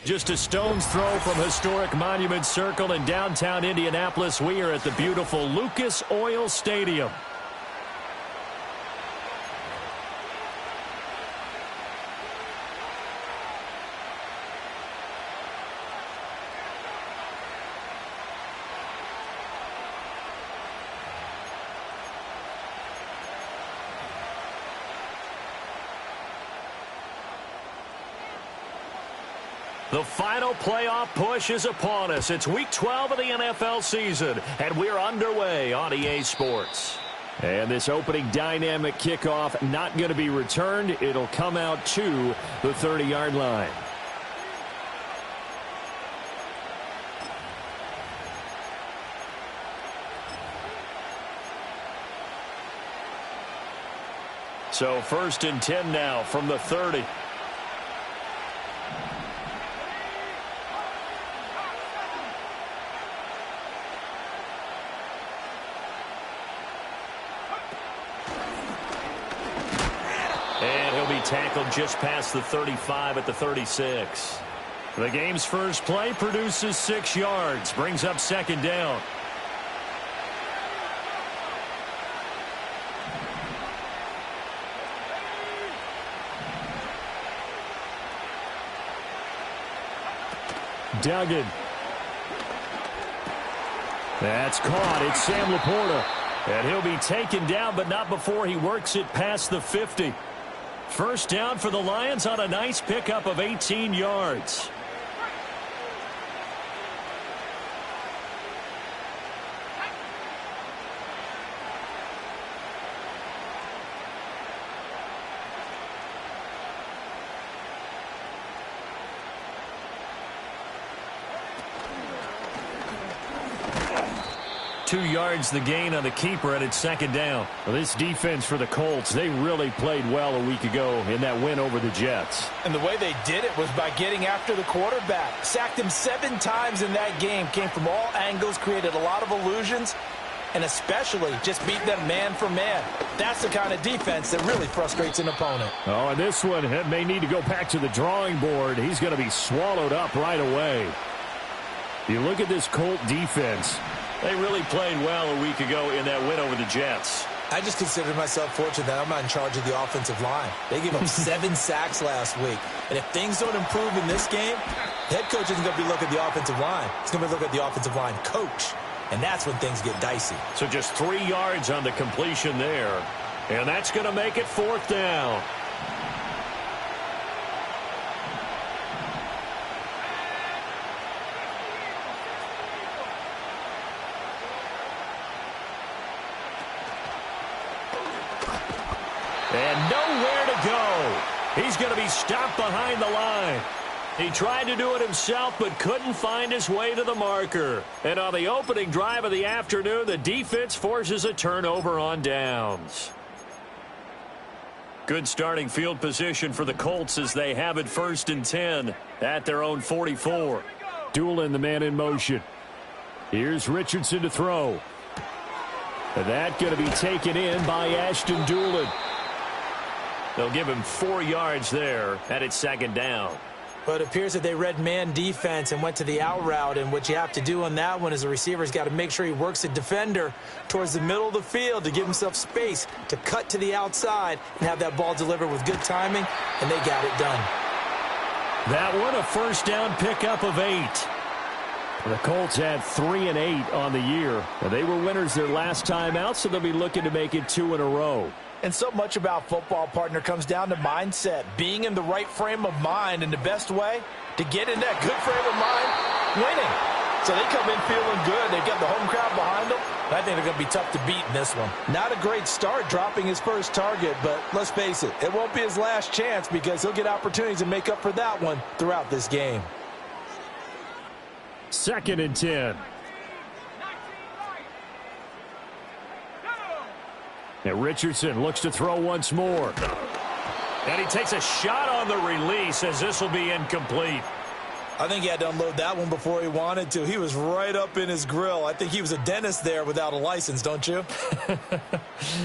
Just a stone's throw from historic Monument Circle in downtown Indianapolis. We are at the beautiful Lucas Oil Stadium. The final playoff push is upon us. It's Week 12 of the NFL season, and we're underway on EA Sports. And this opening dynamic kickoff not going to be returned. It'll come out to the 30-yard line. So 1st and 10 now from the 30. Tackled just past the 35 at the 36. The game's first play produces 6 yards, brings up 2nd down. Duggan. That's caught. It's Sam Laporta. And he'll be taken down, but not before he works it past the 50. First down for the Lions on a nice pickup of 18 yards. Two yards the gain on the keeper, and it's 2nd down. Well, this defense for the Colts, they really played well a week ago in that win over the Jets. And the way they did it was by getting after the quarterback. Sacked him 7 times in that game. Came from all angles, created a lot of illusions, and especially just beat them man for man. That's the kind of defense that really frustrates an opponent. Oh, and this one may need to go back to the drawing board. He's going to be swallowed up right away. You look at this Colt defense. They really played well a week ago in that win over the Jets. I just consider myself fortunate that I'm not in charge of the offensive line. They gave up 7 sacks last week. And if things don't improve in this game, head coach isn't going to be looking at the offensive line. He's going to be looking at the offensive line coach. And that's when things get dicey. So just 3 yards on the completion there. And that's going to make it 4th down. And nowhere to go. He's going to be stopped behind the line. He tried to do it himself, but couldn't find his way to the marker. And on the opening drive of the afternoon, the defense forces a turnover on downs. Good starting field position for the Colts as they have it 1st and 10 at their own 44. Doolin, the man in motion. Here's Richardson to throw. And that going to be taken in by Ashton Doolin. They'll give him 4 yards there, and it's 2nd down. But it appears that they read man defense and went to the out route, and what you have to do on that one is the receiver's got to make sure he works the defender towards the middle of the field to give himself space to cut to the outside and have that ball delivered with good timing, and they got it done. That one, a 1st down pickup of 8. The Colts had 3 and 8 on the year. They were winners their last time out, so they'll be looking to make it 2 in a row. And so much about football, partner, comes down to mindset. Being in the right frame of mind, and the best way to get in that good frame of mind, winning. So they come in feeling good. They've got the home crowd behind them. I think they're going to be tough to beat in this one. Not a great start dropping his first target, but let's face it, it won't be his last chance because he'll get opportunities to make up for that one throughout this game. 2nd and 10. And Richardson looks to throw once more. And he takes a shot on the release as this will be incomplete. I think he had to unload that one before he wanted to. He was right up in his grill. I think he was a dentist there without a license, don't you?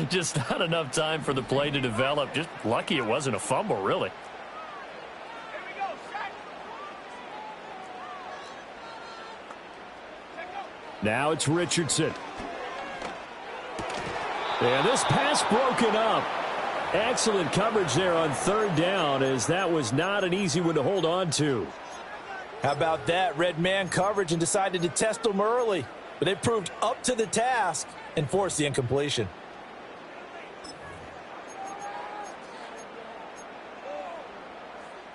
Just not enough time for the play to develop. Just lucky it wasn't a fumble, really. Now it's Richardson. And this pass broken up. Excellent coverage there on third down, as that was not an easy one to hold on to. How about that? Red man coverage and decided to test them early. But they proved up to the task and forced the incompletion.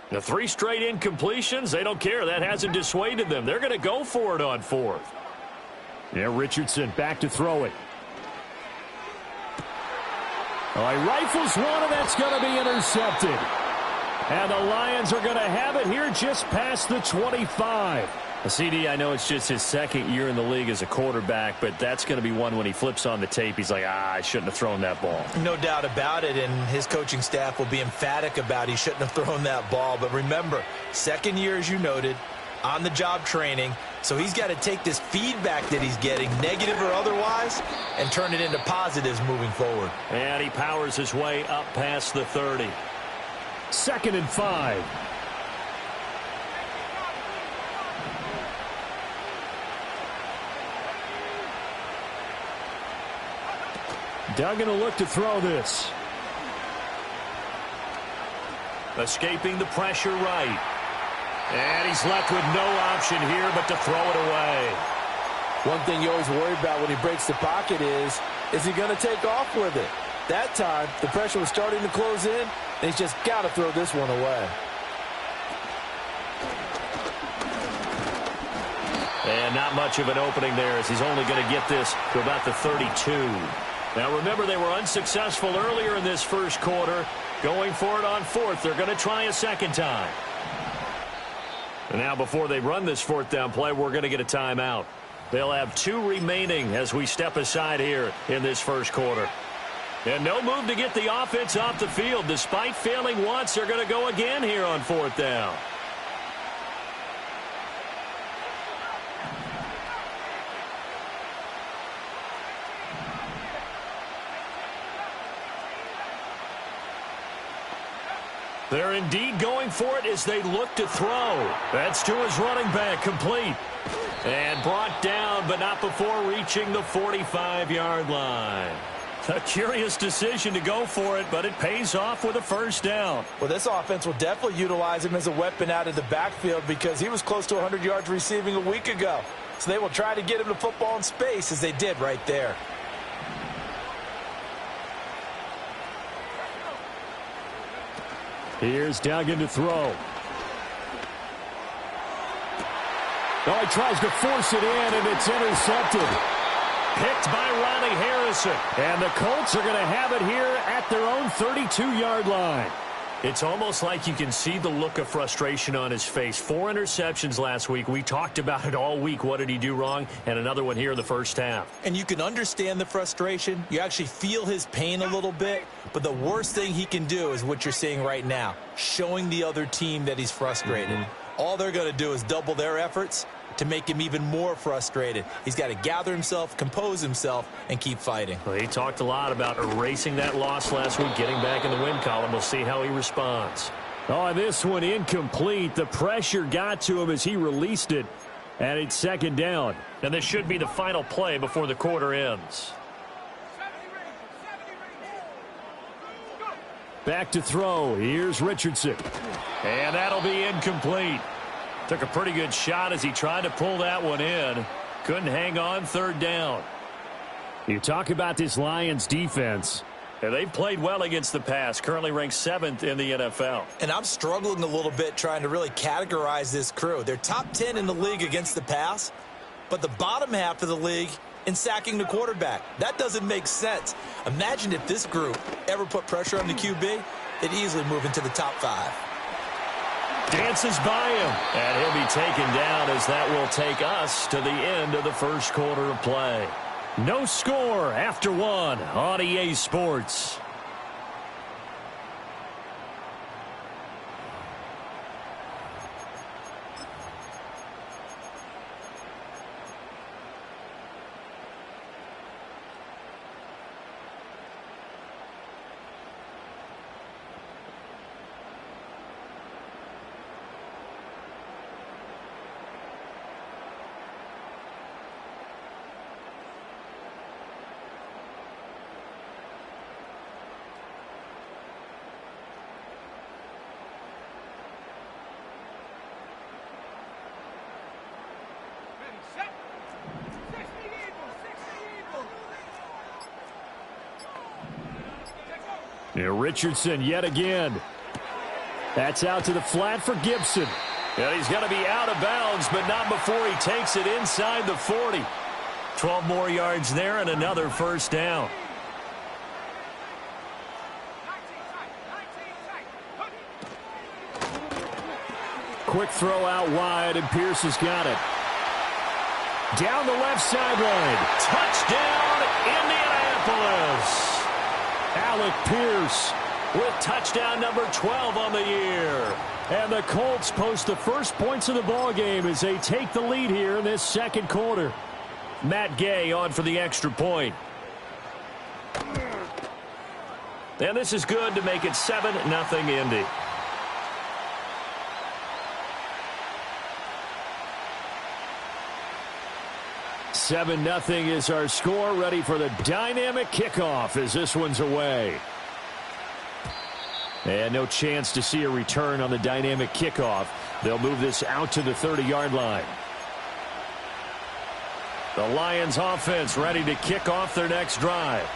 The 3 straight incompletions, they don't care. That hasn't dissuaded them. They're going to go for it on 4th. Yeah, Richardson back to throw it. Oh, he rifles one, and that's going to be intercepted. And the Lions are going to have it here just past the 25. CD, I know it's just his second year in the league as a quarterback, but that's going to be one when he flips on the tape. He's like, I shouldn't have thrown that ball. No doubt about it, and his coaching staff will be emphatic about he shouldn't have thrown that ball. But remember, second year, as you noted, on-the-job training, so he's got to take this feedback that he's getting, negative or otherwise, and turn it into positives moving forward. And he powers his way up past the 30. 2nd and 5. Duggan will look to throw this. Escaping the pressure right. And he's left with no option here but to throw it away. One thing you always worry about when he breaks the pocket is he going to take off with it? That time, the pressure was starting to close in, and he's just got to throw this one away. And not much of an opening there, as he's only going to get this to about the 32. Now remember, they were unsuccessful earlier in this first quarter. Going for it on 4th. They're going to try a second time. And now before they run this 4th down play, we're going to get a timeout. They'll have 2 remaining as we step aside here in this first quarter. And no move to get the offense off the field. Despite failing once, they're going to go again here on 4th down. They're indeed going for it as they look to throw. That's to his running back, complete. And brought down, but not before reaching the 45-yard line. A curious decision to go for it, but it pays off with a first down. Well, this offense will definitely utilize him as a weapon out of the backfield because he was close to 100 yards receiving a week ago. So they will try to get him the football in space as they did right there. Here's Duggan to throw. Oh, he tries to force it in, and it's intercepted. Picked by Ronnie Harrison. And the Colts are going to have it here at their own 32-yard line. It's almost like you can see the look of frustration on his face. 4 interceptions last week. We talked about it all week. What did he do wrong? And another one here in the first half. And you can understand the frustration. You actually feel his pain a little bit. But the worst thing he can do is what you're seeing right now, showing the other team that he's frustrated. All they're going to do is double their efforts to make him even more frustrated. He's got to gather himself, compose himself, and keep fighting. Well, he talked a lot about erasing that loss last week, getting back in the win column. We'll see how he responds. Oh, and this one incomplete. The pressure got to him as he released it, and it's 2nd down. And this should be the final play before the quarter ends. Back to throw. Here's Richardson. And that'll be incomplete. Took a pretty good shot as he tried to pull that one in. Couldn't hang on 3rd down. You talk about this Lions defense. And they've played well against the pass. Currently ranked 7th in the NFL. And I'm struggling a little bit trying to really categorize this crew. They're top 10 in the league against the pass, but the bottom half of the league in sacking the quarterback. That doesn't make sense. Imagine if this group ever put pressure on the QB, they'd easily move into the top 5. Dances by him, and he'll be taken down as that will take us to the end of the first quarter of play. No score after 1 on EA Sports. And Richardson yet again. That's out to the flat for Gibson. And he's going to be out of bounds, but not before he takes it inside the 40. 12 more yards there and another first down. Quick throw out wide, and Pierce has got it. Down the left sideline. Touchdown, Indianapolis. Alec Pierce with touchdown number 12 on the year. And the Colts post the first points of the ballgame as they take the lead here in this second quarter. Matt Gay on for the extra point. And this is good to make it 7-0 Indy. Seven nothing is our score. Ready for the dynamic kickoff as this one's away. And no chance to see a return on the dynamic kickoff. They'll move this out to the 30-yard line. The Lions offense ready to kick off their next drive.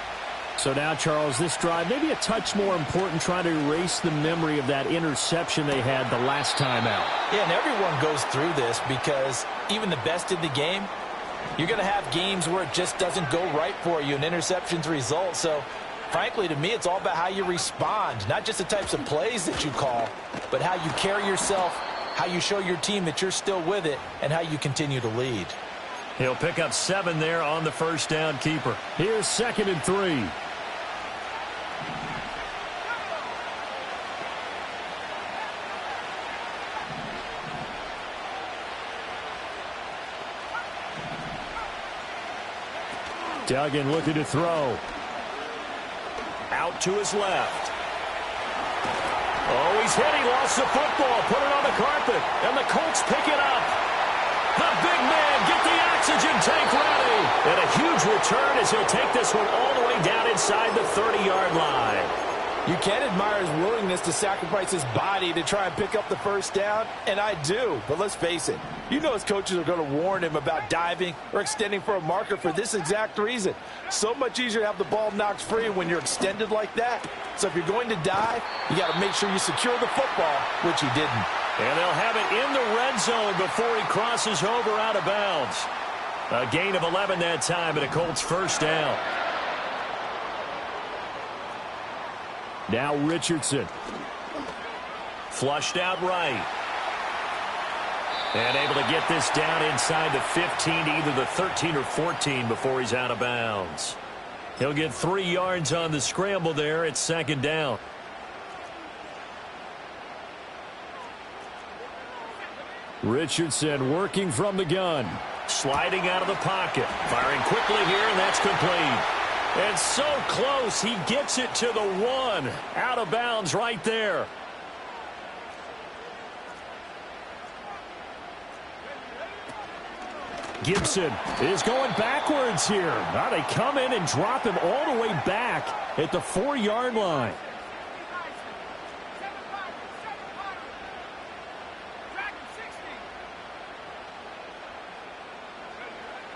So now, Charles, this drive maybe a touch more important, trying to erase the memory of that interception they had the last time out. Yeah, and everyone goes through this because even the best in the game, you're going to have games where it just doesn't go right for you and interceptions result. So, frankly, to me, it's all about how you respond, not just the types of plays that you call, but how you carry yourself, how you show your team that you're still with it, and how you continue to lead. He'll pick up 7 there on the first down keeper. Here's 2nd and 3. Duggan looking to throw. Out to his left. Oh, he's hit. He lost the football. Put it on the carpet. And the Colts pick it up. The big man, get the oxygen tank ready. And a huge return as he'll take this one all the way down inside the 30-yard line. You can admire his willingness to sacrifice his body to try and pick up the first down, and I do. But let's face it, you know his coaches are going to warn him about diving or extending for a marker for this exact reason. So much easier to have the ball knocked free when you're extended like that. So if you're going to dive, you got to make sure you secure the football, which he didn't. And they'll have it in the red zone before he crosses over out of bounds. A gain of 11 that time, and a Colts first down. Now Richardson. Flushed out right. And able to get this down inside the 15 to either the 13 or 14 before he's out of bounds. He'll get 3 yards on the scramble there. It's 2nd down. Richardson working from the gun. Sliding out of the pocket. Firing quickly here, and that's complete. And so close, he gets it to the 1. Out of bounds right there. Gibson is going backwards here. Now they come in and drop him all the way back at the 4-yard line.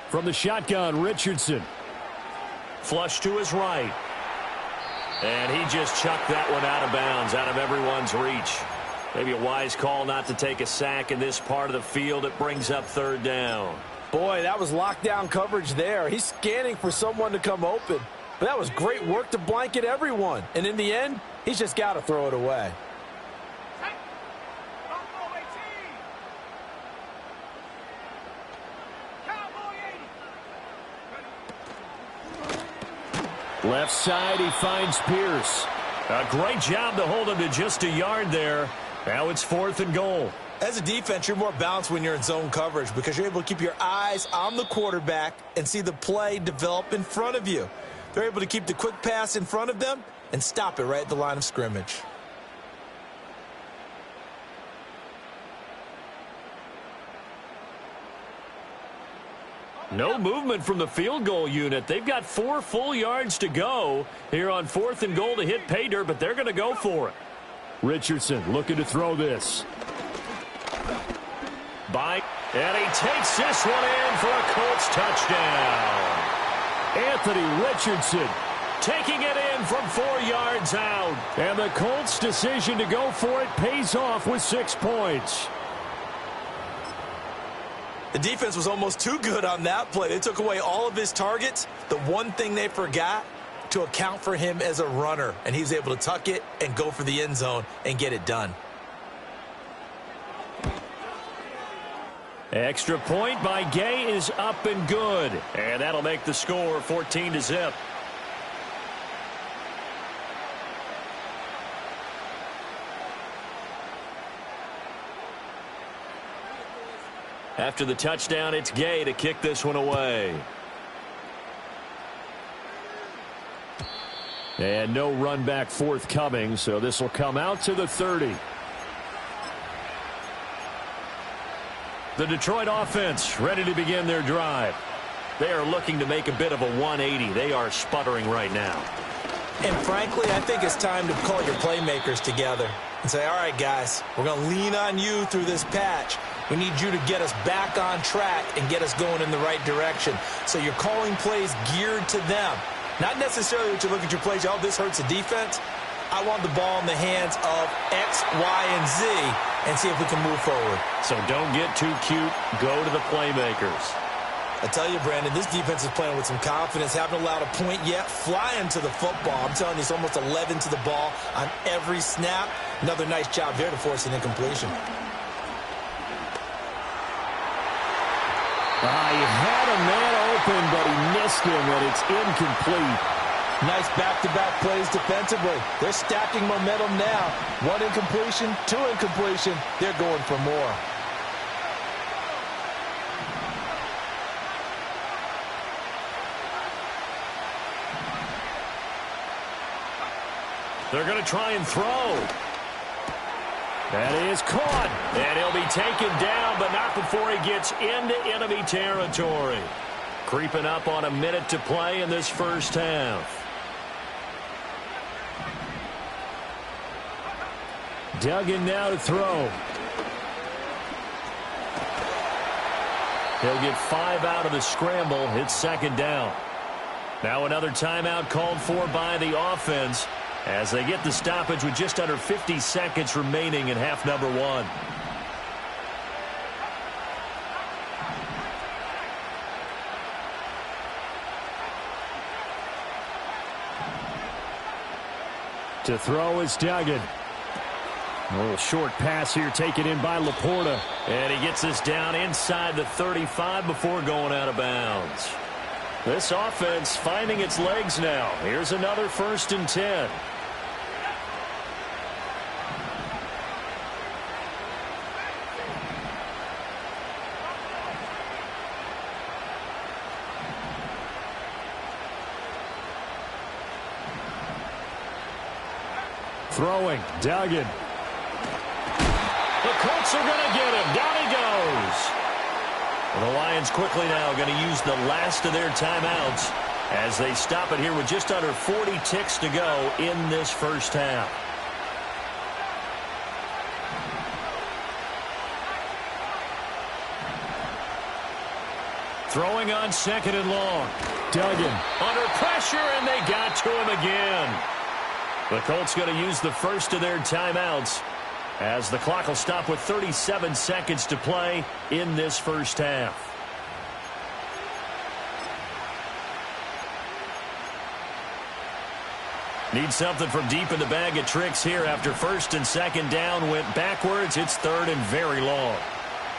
From the shotgun, Richardson. Flush to his right. And he just chucked that one out of bounds, out of everyone's reach. Maybe a wise call not to take a sack in this part of the field. It brings up 3rd down. Boy, that was lockdown coverage there. He's scanning for someone to come open. But that was great work to blanket everyone. And in the end, he's just got to throw it away. Left side, he finds Pierce. A great job to hold him to just a yard there. Now it's 4th and goal. As a defense, you're more balanced when you're in zone coverage because you're able to keep your eyes on the quarterback and see the play develop in front of you. They're able to keep the quick pass in front of them and stop it right at the line of scrimmage. No movement from the field goal unit. They've got 4 full yards to go here on 4th and goal to hit pay dirt, but they're going to go for it. Richardson looking to throw this. And he takes this one in for a Colts touchdown. Anthony Richardson taking it in from 4 yards out. And the Colts' decision to go for it pays off with 6 points. The defense was almost too good on that play. They took away all of his targets. The one thing they forgot, to account for him as a runner. And he's able to tuck it and go for the end zone and get it done. Extra point by Gay is up and good. And that'll make the score 14-0. After the touchdown, it's Gay to kick this one away. And no run back forthcoming, so this will come out to the 30. The Detroit offense ready to begin their drive. They are looking to make a bit of a 180. They are sputtering right now. And frankly, I think it's time to call your playmakers together and say, all right, guys, we're going to lean on you through this patch. We need you to get us back on track and get us going in the right direction. So you're calling plays geared to them. Not necessarily that you look at your plays, oh, this hurts the defense. I want the ball in the hands of X, Y, and Z and see if we can move forward. So don't get too cute. Go to the playmakers. I tell you, Brandon, this defense is playing with some confidence. Haven't allowed a point yet. Flying to the football. I'm telling you, it's almost 11 to the ball on every snap. Another nice job there to force an incompletion. He had a man open, but he missed him, and it's incomplete. Nice back-to-back plays defensively. They're stacking momentum now. 1 incompletion, 2 incompletion. They're going for more. They're going to try and throw. That is caught. And he'll be taken down, but not before he gets into enemy territory. Creeping up on a minute to play in this first half. Duggan now to throw. He'll get 5 out of the scramble. It's second down. Now another timeout called for by the offense as they get the stoppage with just under 50 seconds remaining in half number 1. To throw is Duggan. A little short pass here taken in by Laporta. And he gets this down inside the 35 before going out of bounds. This offense finding its legs now. Here's another 1st and 10. Throwing, Duggan. The Colts are going to get him. Down he goes. And the Lions quickly now going to use the last of their timeouts as they stop it here with just under 40 ticks to go in this first half. Throwing on 2nd and long. Duggan under pressure, and they got to him again. The Colts going to use the first of their timeouts as the clock will stop with 37 seconds to play in this first half. Need something from deep in the bag of tricks here after 1st and 2nd down went backwards. It's 3rd and very long.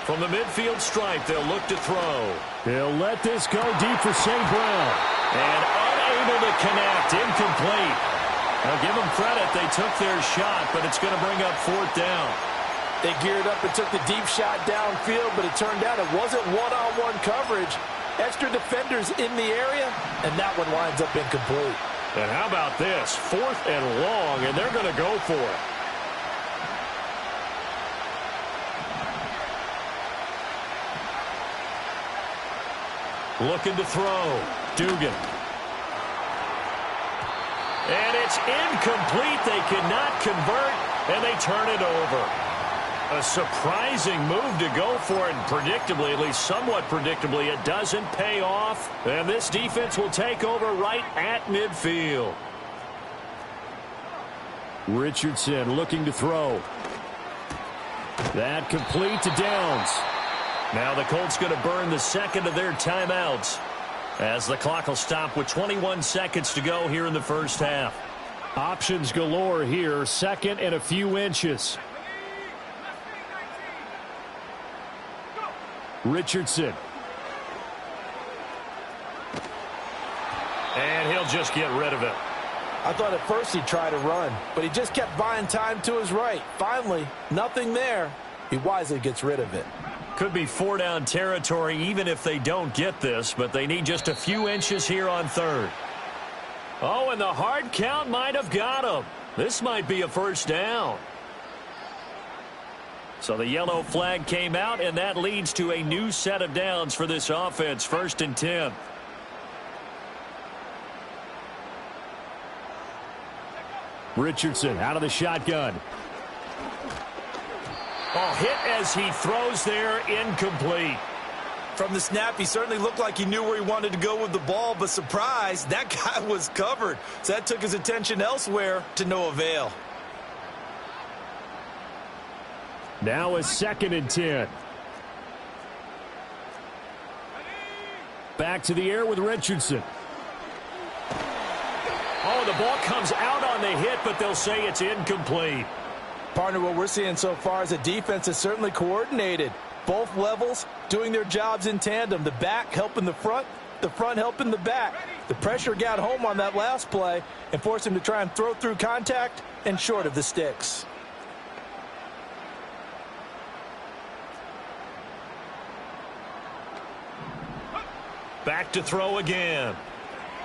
From the midfield stripe, they'll look to throw. They'll let this go deep for St. Brown. And unable to connect, incomplete. Now, give them credit. They took their shot, but it's going to bring up 4th down. They geared up and took the deep shot downfield, but it turned out it wasn't one-on-one coverage. Extra defenders in the area, and that one winds up incomplete. And how about this? 4th and long, and they're going to go for it. Looking to throw. Dugan. And it's incomplete. They cannot convert, and they turn it over. A surprising move to go for it, and predictably, at least somewhat predictably, it doesn't pay off. And this defense will take over right at midfield. Richardson looking to throw. That complete to Downs. Now the Colts going to burn the second of their timeouts as the clock will stop with 21 seconds to go here in the first half. Options galore here, second and a few inches. Richardson. And he'll just get rid of it. I thought at first he'd try to run, but he just kept buying time to his right. Finally, nothing there. He wisely gets rid of it. Could be 4-down territory even if they don't get this, but they need just a few inches here on third. Oh, and the hard count might have got him. This might be a first down. So the yellow flag came out, and that leads to a new set of downs for this offense, 1st and 10. Richardson out of the shotgun. Oh, hit as he throws there, incomplete. From the snap, he certainly looked like he knew where he wanted to go with the ball, but surprise, that guy was covered. So that took his attention elsewhere to no avail. Now a 2nd and 10. Back to the air with Richardson. Oh, the ball comes out on the hit, but they'll say it's incomplete. Partner, what we're seeing so far is a defense is certainly coordinated. Both levels doing their jobs in tandem. The back helping the front helping the back. The pressure got home on that last play and forced him to try and throw through contact and short of the sticks. Back to throw again.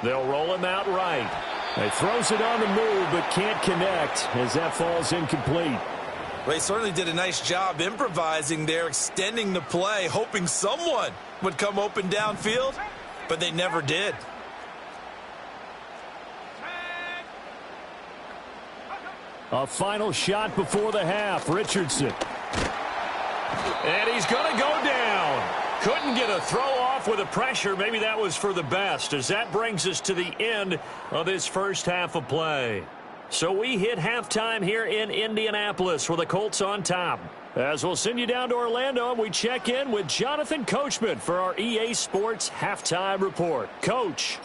They'll roll him out right. He throws it on the move but can't connect as that falls incomplete. Well, he certainly did a nice job improvising there, extending the play, hoping someone would come open downfield, but they never did. A final shot before the half. Richardson. And he's going to go down. Couldn't get a throw off with the pressure. Maybe that was for the best, as that brings us to the end of this first half of play. So we hit halftime here in Indianapolis with the Colts on top. As we'll send you down to Orlando, and we check in with Jonathan Coachman for our EA Sports Halftime Report. Coach.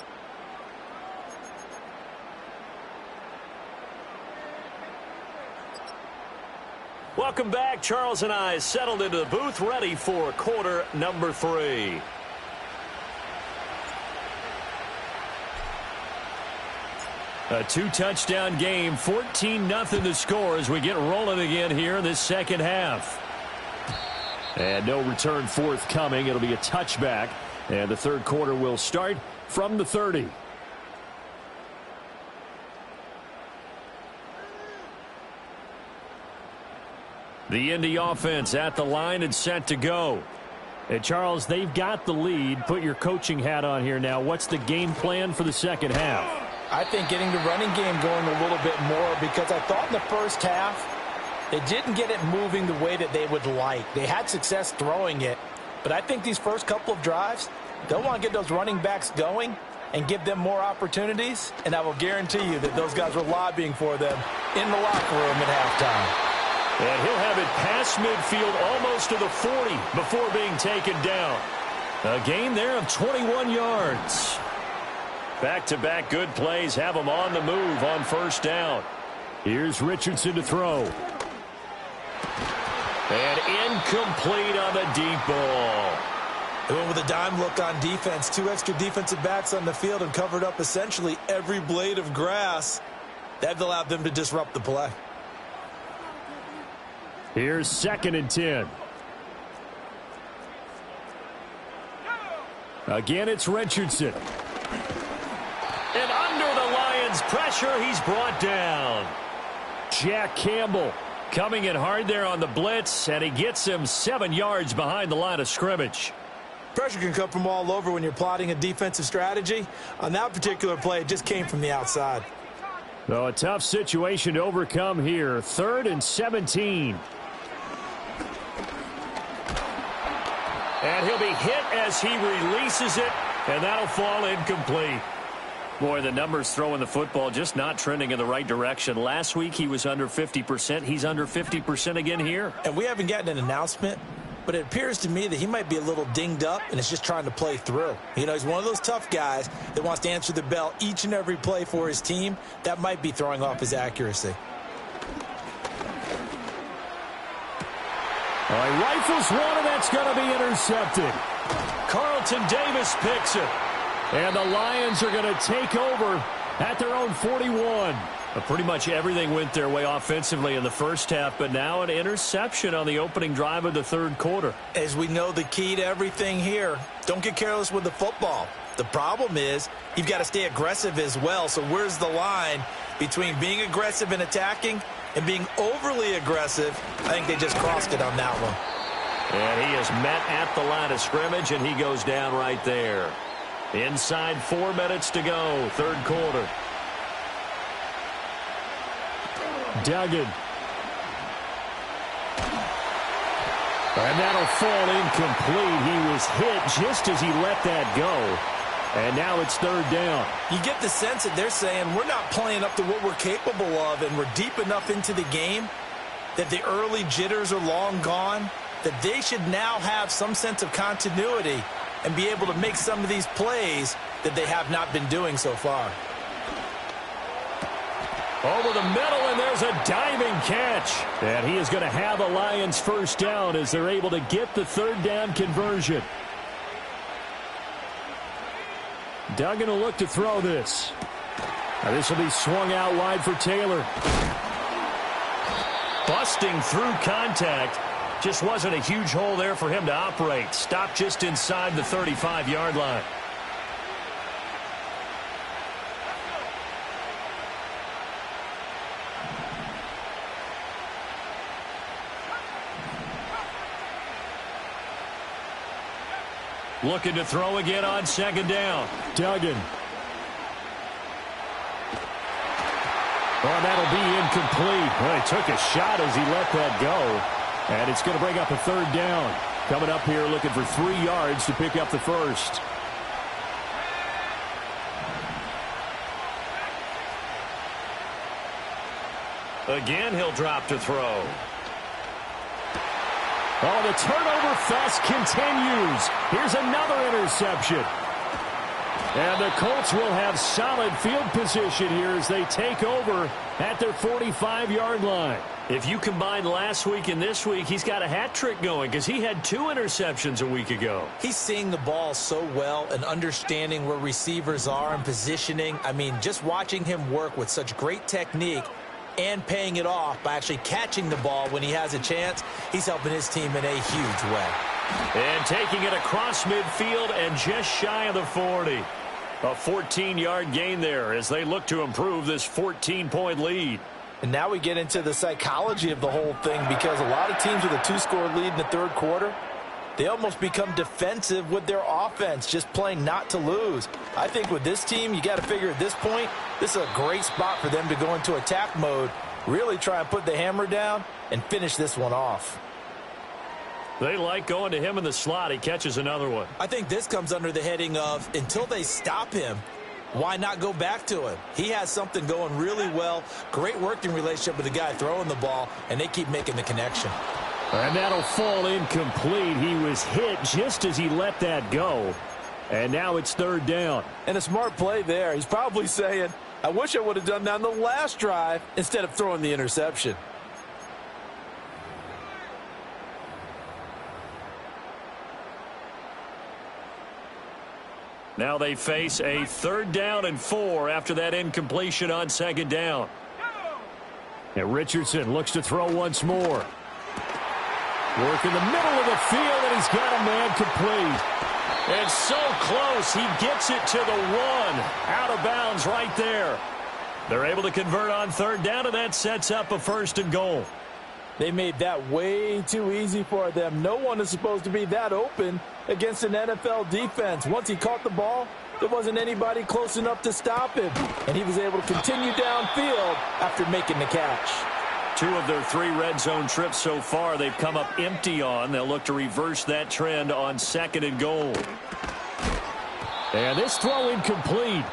Welcome back. Charles and I settled into the booth, ready for quarter number 3. A 2-touchdown game, 14-0 the score as we get rolling again here in this second half. And no return forthcoming. It'll be a touchback, and the third quarter will start from the 30. The Indy offense at the line and set to go. And Charles, they've got the lead. Put your coaching hat on here now. What's the game plan for the second half? I think getting the running game going a little bit more, because I thought in the first half they didn't get it moving the way that they would like. They had success throwing it, but I think these first couple of drives, they'll want to get those running backs going and give them more opportunities, and I will guarantee you that those guys were lobbying for them in the locker room at halftime. And he'll have it past midfield almost to the 40 before being taken down. A gain there of 21 yards. Back-to-back good plays have them on the move on first down. Here's Richardson to throw. And incomplete on the deep ball. They went with a dime look on defense. 2 extra defensive backs on the field and covered up essentially every blade of grass. That allowed them to disrupt the play. Here's 2nd and 10. Again, it's Richardson. And under the Lions' pressure, he's brought down. Jack Campbell coming in hard there on the blitz, and he gets him 7 yards behind the line of scrimmage. Pressure can come from all over when you're plotting a defensive strategy. On that particular play, it just came from the outside. So a tough situation to overcome here. 3rd and 17. And he'll be hit as he releases it, and that'll fall incomplete. Boy, the numbers throwing the football just not trending in the right direction. Last week he was under 50%. He's under 50% again here. And we haven't gotten an announcement, but it appears to me that he might be a little dinged up and is just trying to play through. You know, he's one of those tough guys that wants to answer the bell each and every play for his team. That might be throwing off his accuracy. He rifles one, and that's going to be intercepted. Carlton Davis picks it. And the Lions are going to take over at their own 41. But pretty much everything went their way offensively in the first half, but now an interception on the opening drive of the third quarter. As we know, the key to everything here, don't get careless with the football. The problem is you've got to stay aggressive as well. So where's the line between being aggressive and attacking and being overly aggressive? I think they just crossed it on that one. And he is met at the line of scrimmage, and he goes down right there. Inside 4 minutes to go, third quarter. Duggan. And that'll fall incomplete. He was hit just as he let that go. And now it's third down. You get the sense that they're saying we're not playing up to what we're capable of, and we're deep enough into the game that the early jitters are long gone, that they should now have some sense of continuity and be able to make some of these plays that they have not been doing so far. Over the middle, and there's a diving catch. And he is going to have a Lions first down as they're able to get the third down conversion. Duggan will look to throw this. Now this will be swung out wide for Taylor. Busting through contact. Just wasn't a huge hole there for him to operate. Stopped just inside the 35-yard line. Looking to throw again on second down. Duggan. Oh, that'll be incomplete. Well, he took a shot as he let that go. And it's going to bring up a third down. Coming up here looking for 3 yards to pick up the first. Again, he'll drop to throw. Oh, the turnover fest continues. Here's another interception. And the Colts will have solid field position here as they take over at their 45-yard line. If you combine last week and this week, he's got a hat trick going because he had 2 interceptions a week ago. He's seeing the ball so well and understanding where receivers are and positioning. I mean, just watching him work with such great technique and paying it off by actually catching the ball when he has a chance, he's helping his team in a huge way. And taking it across midfield and just shy of the 40. A 14-yard gain there as they look to improve this 14-point lead. And now we get into the psychology of the whole thing, because a lot of teams with a 2-score lead in the third quarter, they almost become defensive with their offense, just playing not to lose. I think with this team, you got to figure at this point, this is a great spot for them to go into attack mode, really try and put the hammer down and finish this one off. They like going to him in the slot. He catches another one. I think this comes under the heading of, until they stop him, why not go back to him? He has something going really well, great working relationship with the guy throwing the ball, and they keep making the connection. And that'll fall incomplete. He was hit just as he let that go. And now it's third down. And a smart play there. He's probably saying, I wish I would have done that on the last drive instead of throwing the interception. Now they face a third down and 4 after that incompletion on second down. And Richardson looks to throw once more. Work in the middle of the field, and he's got a man complete. And so close, he gets it to the 1. Out of bounds right there. They're able to convert on third down, and that sets up a first and goal. They made that way too easy for them. No one is supposed to be that open against an NFL defense. Once he caught the ball, there wasn't anybody close enough to stop him. And he was able to continue downfield after making the catch. 2 of their 3 red zone trips so far, they've come up empty on. They'll look to reverse that trend on 2nd and goal. And this throw incomplete.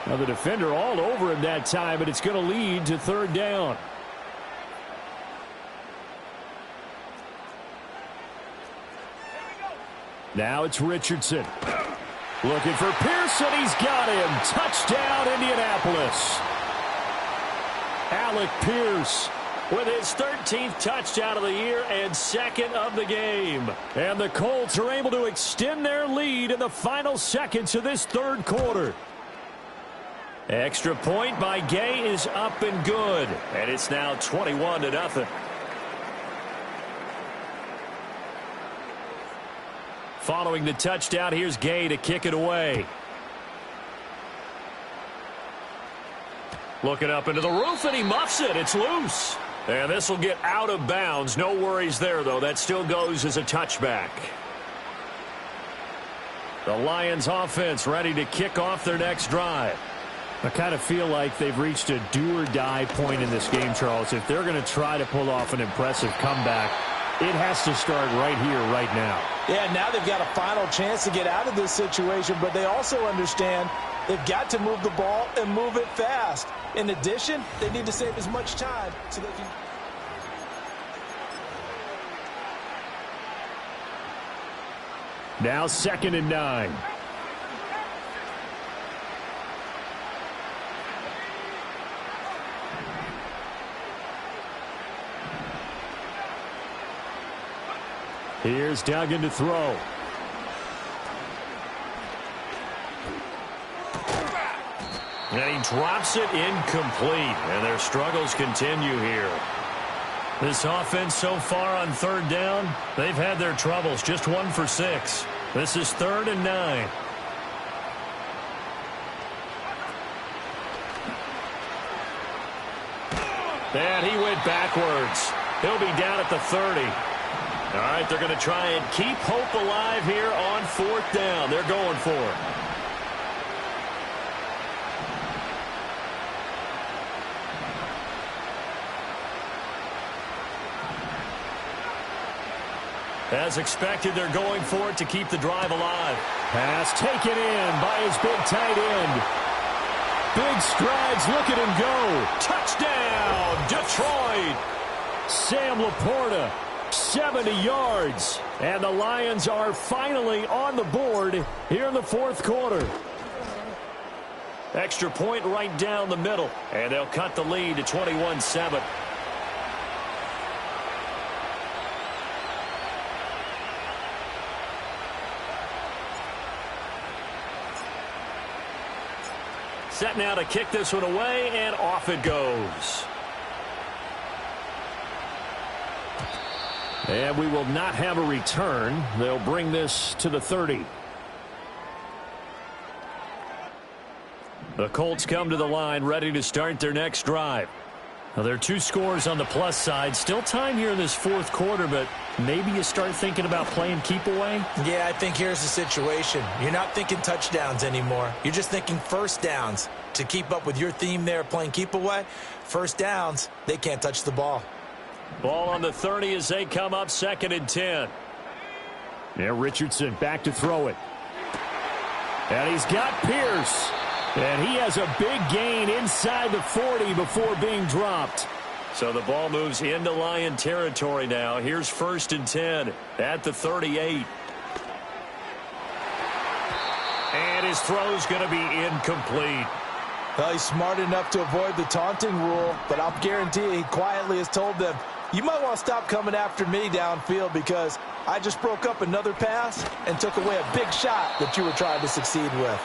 Now the defender all over him that time, but it's going to lead to 3rd down. Now it's Richardson. Looking for Pearson. He's got him. Touchdown, Indianapolis. Alec Pierce with his 13th touchdown of the year and 2nd of the game. And the Colts are able to extend their lead in the final seconds of this 3rd quarter. Extra point by Gay is up and good. And it's now 21-0. Following the touchdown, here's Gay to kick it away. Looking up into the roof, and he muffs it. It's loose. And this will get out of bounds. No worries there, though. That still goes as a touchback. The Lions offense ready to kick off their next drive. I kind of feel like they've reached a do-or-die point in this game, Charles. If they're going to try to pull off an impressive comeback, it has to start right here, right now. Yeah, now they've got a final chance to get out of this situation, but they also understand they've got to move the ball and move it fast. In addition, they need to save as much time so they can... Now 2nd and 9. Here's Duggan to throw. And he drops it incomplete. And their struggles continue here. This offense so far on 3rd down, they've had their troubles. Just 1 for 6. This is 3rd and 9. And he went backwards. He'll be down at the 30. All right, they're going to try and keep hope alive here on 4th down. They're going for it. As expected, they're going for it to keep the drive alive. Pass taken in by his big tight end. Big strides, look at him go. Touchdown, Detroit. Sam Laporta, 70 yards. And the Lions are finally on the board here in the 4th quarter. Extra point right down the middle. And they'll cut the lead to 21-7. Set now to kick this one away, and off it goes. And we will not have a return. They'll bring this to the 30. The Colts come to the line ready to start their next drive. Now, there are 2 scores on the plus side. Still time here in this 4th quarter, but maybe you start thinking about playing keep away? Yeah, I think here's the situation. You're not thinking touchdowns anymore. You're just thinking 1st downs. To keep up with your theme there, playing keep away, 1st downs, they can't touch the ball. Ball on the 30 as they come up 2nd and 10. Now Richardson back to throw it. And he's got Pierce. And he has a big gain inside the 40 before being dropped. So the ball moves into Lion territory now. Here's 1st and 10 at the 38. And his throw's going to be incomplete. Well, he's smart enough to avoid the taunting rule, but I'll guarantee he quietly has told them, you might want to stop coming after me downfield because I just broke up another pass and took away a big shot that you were trying to succeed with.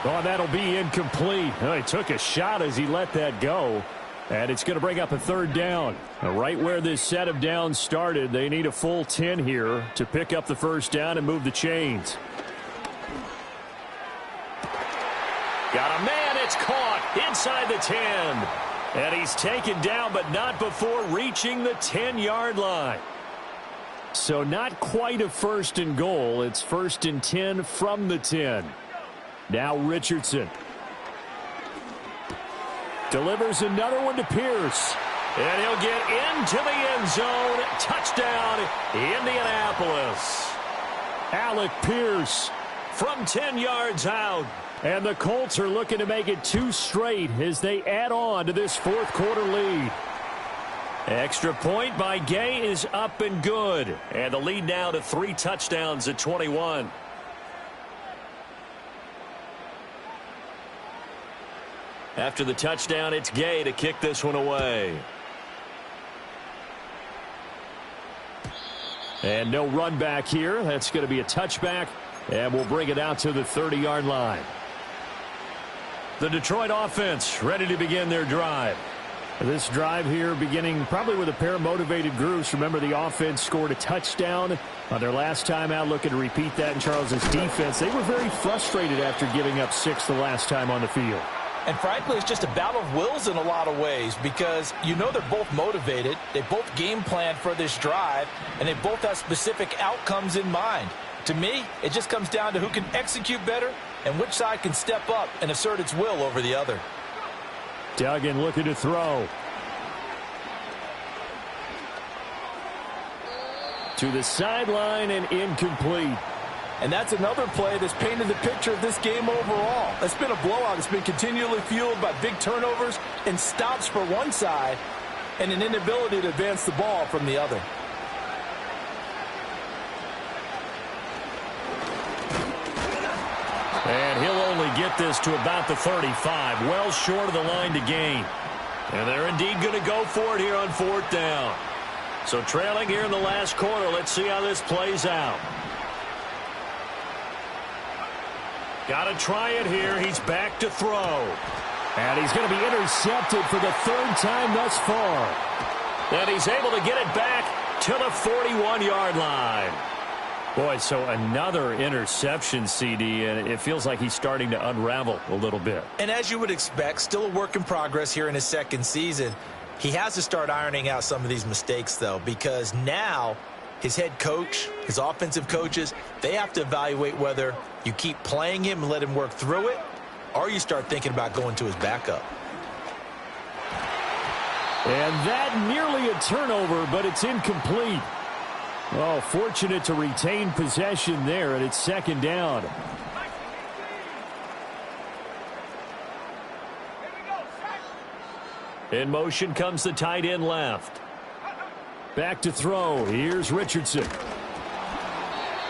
Oh, that'll be incomplete. Oh, he took a shot as he let that go. And it's going to bring up a 3rd down. Right where this set of downs started, they need a full 10 here to pick up the 1st down and move the chains. Got a man, it's caught inside the 10. And he's taken down, but not before reaching the 10-yard line. So not quite a 1st and goal. It's 1st and 10 from the 10. Now Richardson delivers another one to Pierce. And he'll get into the end zone. Touchdown, Indianapolis. Alec Pierce From 10 yards out. And the Colts are looking to make it 2 straight as they add on to this fourth quarter lead. Extra point by Gay is up and good. And the lead now to 3 touchdowns at 21. After the touchdown, it's Gay to kick this one away. And no run back here. That's going to be a touchback. And we'll bring it out to the 30-yard line. The Detroit offense ready to begin their drive. This drive here beginning probably with a pair of motivated groups. Remember, the offense scored a touchdown on their last time out. Looking to repeat that in Charles's defense. They were very frustrated after giving up 6 the last time on the field. And frankly, it's just a battle of wills in a lot of ways because you know they're both motivated. They both game planned for this drive, and they both have specific outcomes in mind. To me, it just comes down to who can execute better and which side can step up and assert its will over the other. Duggan looking to throw. To the sideline and incomplete. And that's another play that's painted the picture of this game overall. It's been a blowout. It's been continually fueled by big turnovers and stops for one side and an inability to advance the ball from the other. And he'll only get this to about the 35, well short of the line to gain. And they're indeed going to go for it here on 4th down. So trailing here in the last quarter, let's see how this plays out. Got to try it here. He's back to throw. And he's going to be intercepted for the 3rd time thus far. And he's able to get it back to the 41-yard line. Boy, so another interception, CD, and it feels like he's starting to unravel a little bit. And as you would expect, still a work in progress here in his 2nd season. He has to start ironing out some of these mistakes, though, because now his head coach, his offensive coaches, they have to evaluate whether you keep playing him and let him work through it, or you start thinking about going to his backup. And that nearly a turnover, but it's incomplete. Oh, fortunate to retain possession there, and it's 2nd down. In motion comes the tight end left. Back to throw. Here's Richardson.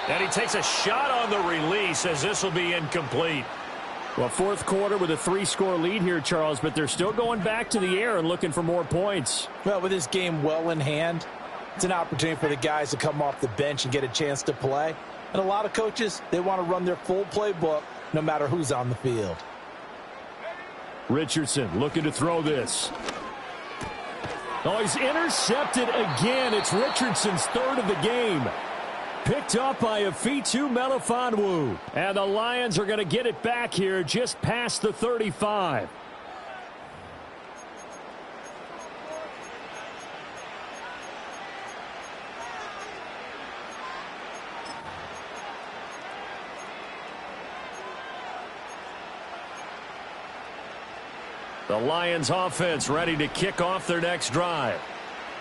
And he takes a shot on the release as this will be incomplete. Well, 4th quarter with a 3-score lead here, Charles, but they're still going back to the air and looking for more points. Well, with this game well in hand, it's an opportunity for the guys to come off the bench and get a chance to play. And a lot of coaches, they want to run their full playbook no matter who's on the field. Richardson looking to throw this. Oh, he's intercepted again. It's Richardson's 3rd of the game. Picked up by Afitu Melifonwu. And the Lions are going to get it back here just past the 35. The Lions offense ready to kick off their next drive.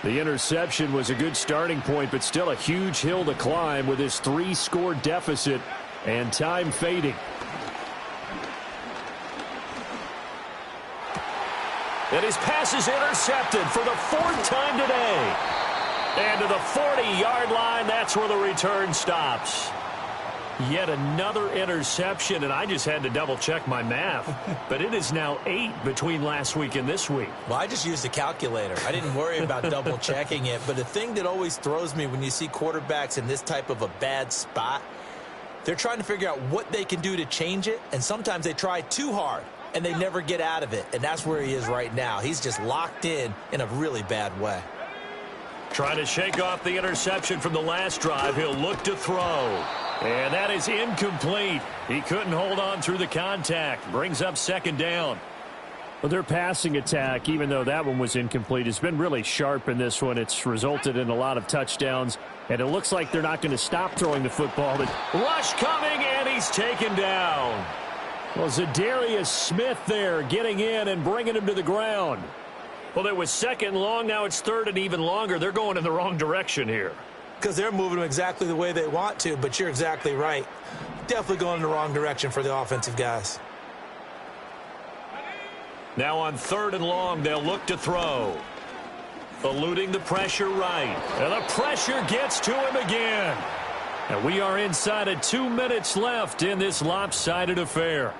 The interception was a good starting point, but still a huge hill to climb with his 3-score deficit and time fading. And his pass is intercepted for the 4th time today. And to the 40-yard line, that's where the return stops. Yet another interception, and I just had to double-check my math. But it is now 8 between last week and this week. Well, I just used a calculator. I didn't worry about double-checking it. But the thing that always throws me when you see quarterbacks in this type of a bad spot, they're trying to figure out what they can do to change it, and sometimes they try too hard, and they never get out of it. And that's where he is right now. He's just locked in a really bad way. Trying to shake off the interception from the last drive. He'll look to throw. And that is incomplete. He couldn't hold on through the contact. Brings up 2nd down. Well, their passing attack, even though that one was incomplete, has been really sharp in this one. It's resulted in a lot of touchdowns, and it looks like they're not going to stop throwing the football. Rush coming, and he's taken down. Well, Zadarius Smith there getting in and bringing him to the ground. Well, it was second and long. Now it's third and even longer. They're going in the wrong direction here. Because they're moving them exactly the way they want to, but you're exactly right. Definitely going in the wrong direction for the offensive guys. Now on third and long, they'll look to throw. Eluding the pressure right. And the pressure gets to him again. And we are inside of 2 minutes left in this lopsided affair.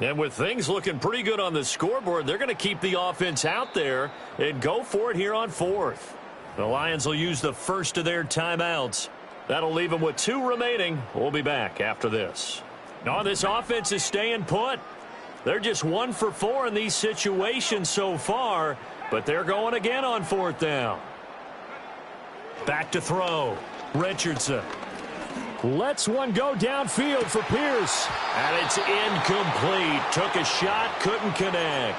And with things looking pretty good on the scoreboard, they're going to keep the offense out there and go for it here on fourth. The Lions will use the first of their timeouts. That'll leave them with 2 remaining. We'll be back after this. No, this offense is staying put. They're just 1 for 4 in these situations so far, but they're going again on fourth down. Back to throw. Richardson. Lets one go downfield for Pierce. And it's incomplete. Took a shot, couldn't connect.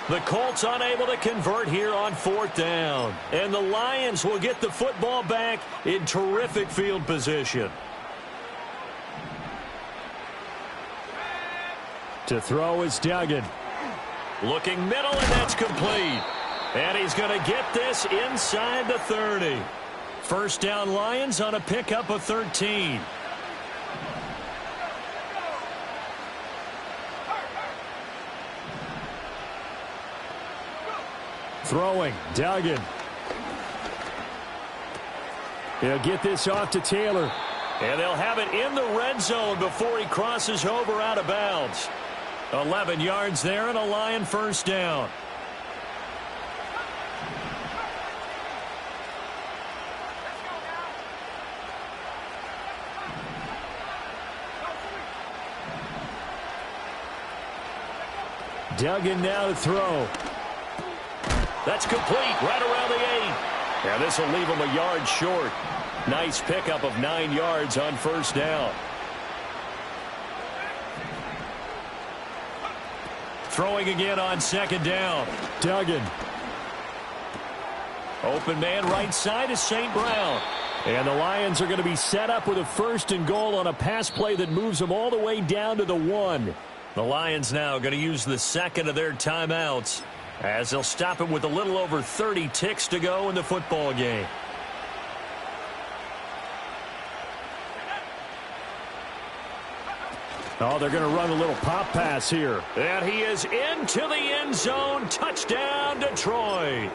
The Colts unable to convert here on fourth down. And the Lions will get the football back in terrific field position. To throw is Duggan. Looking middle, and that's complete. And he's going to get this inside the 30. First down Lions on a pickup of 13. Throwing, Duggan. He'll get this off to Taylor. And they'll have it in the red zone before he crosses over out of bounds. 11 yards there and a Lion first down. Duggan now to throw. That's complete right around the 8. Yeah, this will leave him a yard short. Nice pickup of 9 yards on first down. Throwing again on second down. Duggan. Open man right side is St. Brown. And the Lions are going to be set up with a first and goal on a pass play that moves them all the way down to the 1. The Lions now going to use the second of their timeouts as they'll stop it with a little over 30 ticks to go in the football game. Oh, they're going to run a little pop pass here. And he is into the end zone. Touchdown, Detroit.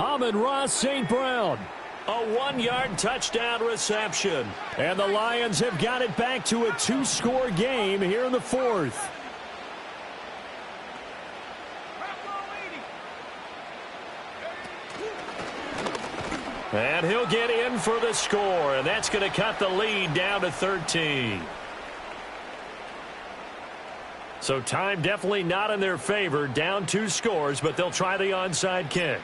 Amon-Ra St. Brown. A 1-yard touchdown reception. And the Lions have got it back to a 2-score game here in the fourth. And he'll get in for the score, and that's going to cut the lead down to 13. So time definitely not in their favor, down 2 scores, but they'll try the onside kick.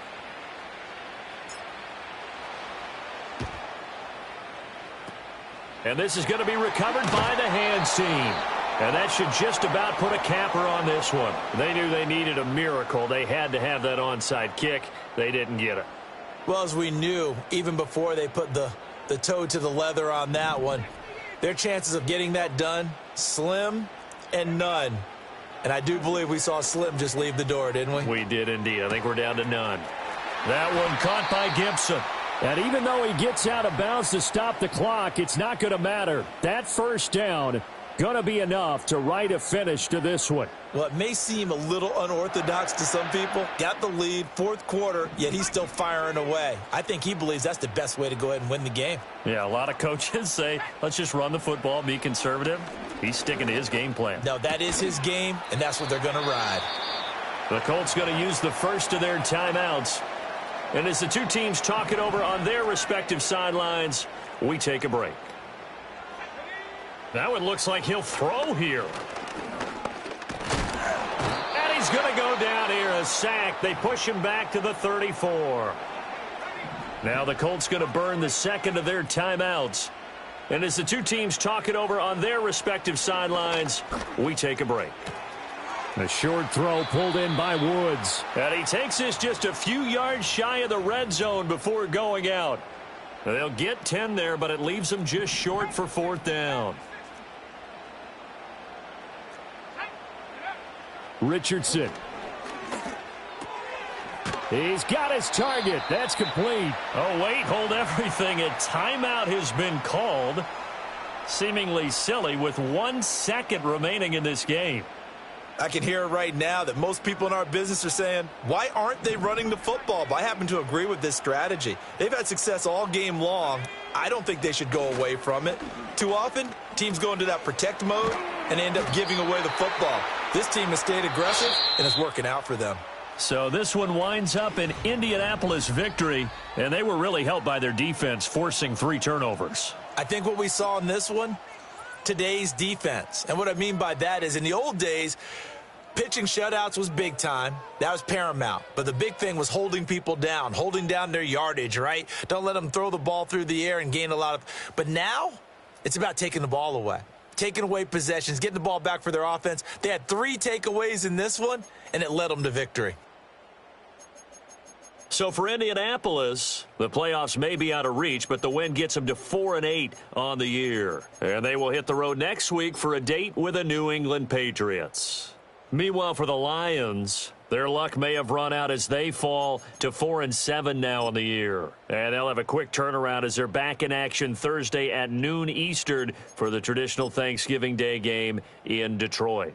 And this is going to be recovered by the hands team. And that should just about put a capper on this one. They knew they needed a miracle. They had to have that onside kick. They didn't get it. Well, as we knew, even before they put the toe to the leather on that one, their chances of getting that done, slim and none. And I do believe we saw Slim just leave the door, didn't we? We did indeed. I think we're down to none. That one caught by Gibson. And even though he gets out of bounds to stop the clock, it's not going to matter. That first down going to be enough to write a finish to this one. Well, it may seem a little unorthodox to some people. Got the lead, fourth quarter, yet he's still firing away. I think he believes that's the best way to go ahead and win the game. Yeah, a lot of coaches say, let's just run the football, be conservative. He's sticking to his game plan. No, that is his game, and that's what they're going to ride. The Colts going to use the first of their timeouts. And as the two teams talk it over on their respective sidelines, we take a break. Now it looks like he'll throw here. And he's going to go down here, a sack. They push him back to the 34. Now the Colts going to burn the second of their timeouts. And as the two teams talk it over on their respective sidelines, we take a break. A short throw pulled in by Woods. And he takes this just a few yards shy of the red zone before going out. They'll get 10 there, but it leaves them just short for 4th down. Richardson. He's got his target. That's complete. Oh, wait, hold everything. A timeout has been called. Seemingly silly with 1 second remaining in this game. I can hear it right now that most people in our business are saying, why aren't they running the football? But I happen to agree with this strategy. They've had success all game long. I don't think they should go away from it. Too often, teams go into that protect mode and end up giving away the football. This team has stayed aggressive, and it's working out for them. So this one winds up an Indianapolis victory, and they were really helped by their defense, forcing 3 turnovers. I think what we saw in this one, today's defense. And what I mean by that is in the old days, pitching shutouts was big time. That was paramount. But the big thing was holding people down, holding down their yardage, right? Don't let them throw the ball through the air and gain a lot of. But now it's about taking the ball away, taking away possessions, getting the ball back for their offense. They had 3 takeaways in this one, and it led them to victory. So for Indianapolis, the playoffs may be out of reach, but the win gets them to 4-8 on the year. And they will hit the road next week for a date with the New England Patriots. Meanwhile, for the Lions, their luck may have run out as they fall to 4-7 now in the year. And they'll have a quick turnaround as they're back in action Thursday at noon Eastern for the traditional Thanksgiving Day game in Detroit.